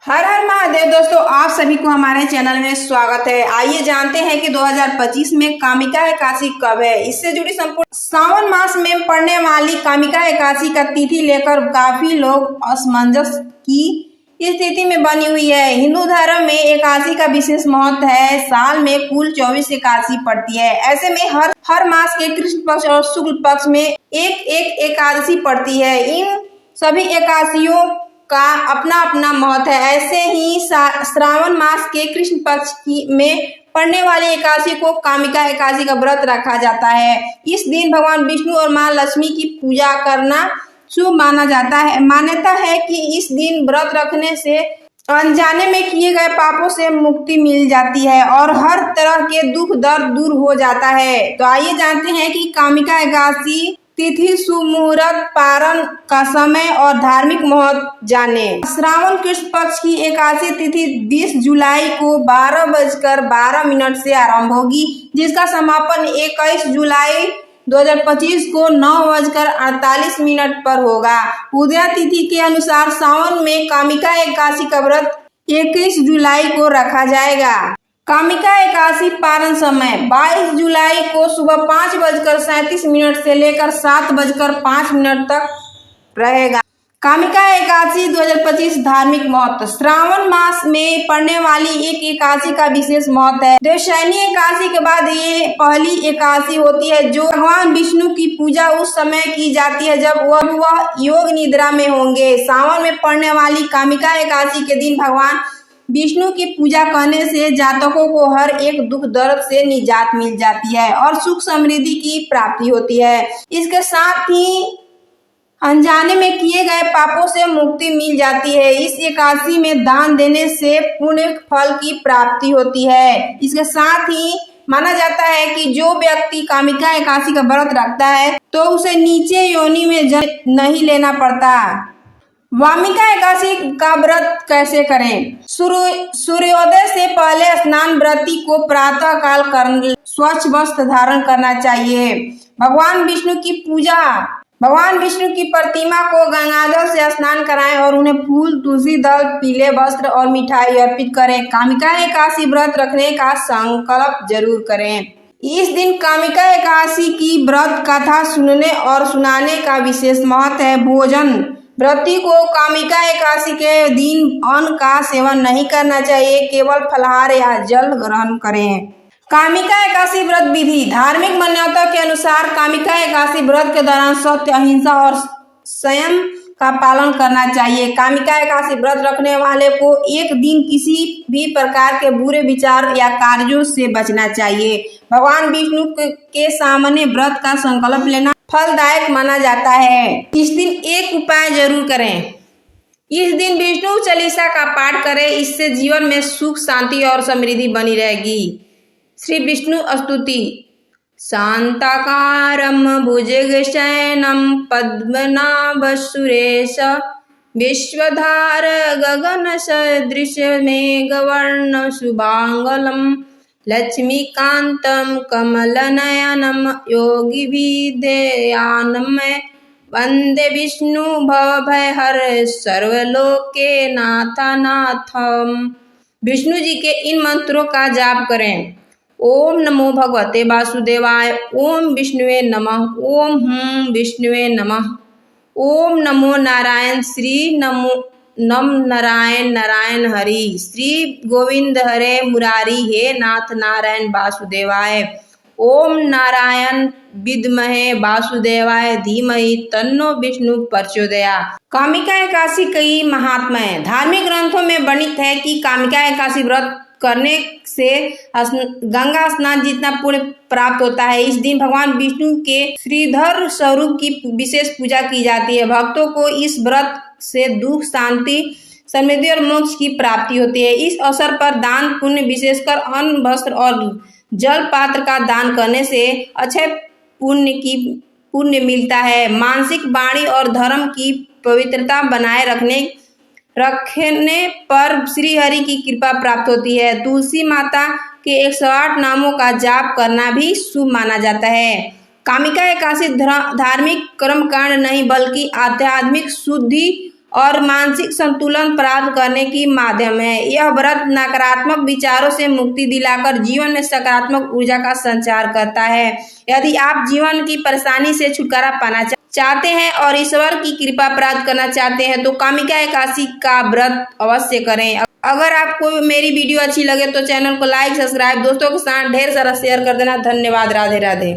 हर हर महादेव दोस्तों, आप सभी को हमारे चैनल में स्वागत है। आइए जानते हैं कि 2025 में कामिका एकादशी कब है। इससे जुड़ी संपूर्ण सावन मास में पड़ने वाली कामिका एकादशी का तिथि लेकर काफी लोग असमंजस की स्थिति में बनी हुई है। हिंदू धर्म में एकादशी का विशेष महत्व है। साल में कुल 24 एकादशी पड़ती है। ऐसे में हर मास के कृष्ण पक्ष और शुक्ल पक्ष में एक एकादशी पड़ती है। इन सभी एकादशियों का अपना अपना महत्व है। ऐसे ही श्रावण मास के कृष्ण पक्ष में पड़ने वाली एकादशी को कामिका एकादशी का व्रत रखा जाता है। इस दिन भगवान विष्णु और मां लक्ष्मी की पूजा करना शुभ माना जाता है। मान्यता है कि इस दिन व्रत रखने से अनजाने में किए गए पापों से मुक्ति मिल जाती है और हर तरह के दुख दर्द दूर हो जाता है। तो आइए जानते हैं कि कामिका एकादशी तिथि, शुभ मुहूर्त, पारण का समय और धार्मिक महत्व जाने। श्रावण कृष्ण पक्ष की एकादशी तिथि 20 जुलाई को 12:12 से आरंभ होगी, जिसका समापन 21 जुलाई 2025 को 9:48 पर होगा। उदय तिथि के अनुसार सावन में कामिका एकादशी का व्रत 21 जुलाई को रखा जाएगा। कामिका एकादशी पारण समय 22 जुलाई को सुबह 5:37 से लेकर 7:05 तक रहेगा। कामिका एकादशी 2025 धार्मिक महत्व। श्रावण मास में पड़ने वाली एक एकादशी का विशेष महत्व है। देवशयनी एकादशी के बाद ये पहली एकादशी होती है जो भगवान विष्णु की पूजा उस समय की जाती है जब वह योग निद्रा में होंगे। सावन में पड़ने वाली कामिका एकादशी के दिन भगवान विष्णु की पूजा करने से जातकों को हर एक दुख दर्द से निजात मिल जाती है और सुख समृद्धि की प्राप्ति होती है। इसके साथ ही अनजाने में किए गए पापों से मुक्ति मिल जाती है। इस एकादशी में दान देने से पुण्य फल की प्राप्ति होती है। इसके साथ ही माना जाता है कि जो व्यक्ति कामिका एकादशी का व्रत रखता है तो उसे नीचे योनि में जन्म नहीं लेना पड़ता। वामिका एकादशी का व्रत कैसे करें? सूर्योदय से पहले स्नान, व्रती को प्रातः काल कर स्वच्छ वस्त्र धारण करना चाहिए। भगवान विष्णु की प्रतिमा को गंगाजल से स्नान कराएं और उन्हें फूल, तुलसी दल, पीले वस्त्र और मिठाई अर्पित करें। कामिका एकादशी व्रत रखने का संकल्प जरूर करें। इस दिन कामिका एकादशी की व्रत कथा सुनने और सुनाने का विशेष महत्व है। भोजन, व्रती को कामिका एकादशी के दिन अन्न का सेवन नहीं करना चाहिए, केवल फलाहार या जल ग्रहण करें। कामिका एकादशी व्रत विधि। धार्मिक मान्यता के अनुसार कामिका एकादशी व्रत के दौरान सत्य, अहिंसा और संयम का पालन करना चाहिए। कामिका एकादशी व्रत रखने वाले को एक दिन किसी भी प्रकार के बुरे विचार या कार्यों से बचना चाहिए। भगवान विष्णु के सामने व्रत का संकल्प लेना फलदायक माना जाता है। इस दिन एक उपाय जरूर करें। इस दिन विष्णु चालीसा का पाठ करें, इससे जीवन में सुख, शांति और समृद्धि बनी रहेगी। श्री विष्णु स्तुति। शांताकारं भुजगशयनं पद्मनाभ सुरेश विश्वधार गगन सदृश मेघवर्ण शुभांगलम् लक्ष्मीकांतं कमलनयनं योगिभिर्ध्यानम् वंदे विष्णु भवभयहर सर्वलोके नाथनाथम्। विष्णु जी के इन मंत्रों का जाप करें। ओम नमो भगवते वासुदेवाय, ओम विष्णुवे नमः, ओम हूं विष्णुवे नमः, ओम नमो नारायण, श्री नम नारायण नारायण हरि, श्री गोविंद हरे मुरारी, हे नाथ नारायण वासुदेवाय, ओम नारायण विद्महे वासुदेवाय धीमहि तन्नो विष्णु प्रचोदयात्। कामिका एकादशी कई महात्मा है। धार्मिक ग्रंथों में वर्णित है कि कामिका एकादशी व्रत करने से गंगा स्नान जितना पुण्य प्राप्त होता है। इस दिन भगवान विष्णु के श्रीधर स्वरूप की विशेष पूजा की जाती है। भक्तों को इस व्रत से दुख, शांति, समृद्धि और मोक्ष की प्राप्ति होती है। इस अवसर पर दान पुण्य, विशेषकर अन्न, वस्त्र और जल पात्र का दान करने से अक्षय पुण्य मिलता है। मानसिक, वाणी और धर्म की पवित्रता बनाए रखने पर श्री हरि की कृपा प्राप्त होती है। तुलसी माता के 108 नामों का जाप करना भी शुभ माना जाता है। कामिका एकादशी धार्मिक कर्मकांड नहीं बल्कि आध्यात्मिक शुद्धि और मानसिक संतुलन प्राप्त करने की माध्यम है। यह व्रत नकारात्मक विचारों से मुक्ति दिलाकर जीवन में सकारात्मक ऊर्जा का संचार करता है। यदि आप जीवन की परेशानी से छुटकारा पाना चाहते हैं और ईश्वर की कृपा प्राप्त करना चाहते हैं तो कामिका एकादशी का व्रत अवश्य करें। अगर आपको मेरी वीडियो अच्छी लगे तो चैनल को लाइक, सब्सक्राइब, दोस्तों के साथ ढेर सारा शेयर कर देना। धन्यवाद। राधे राधे।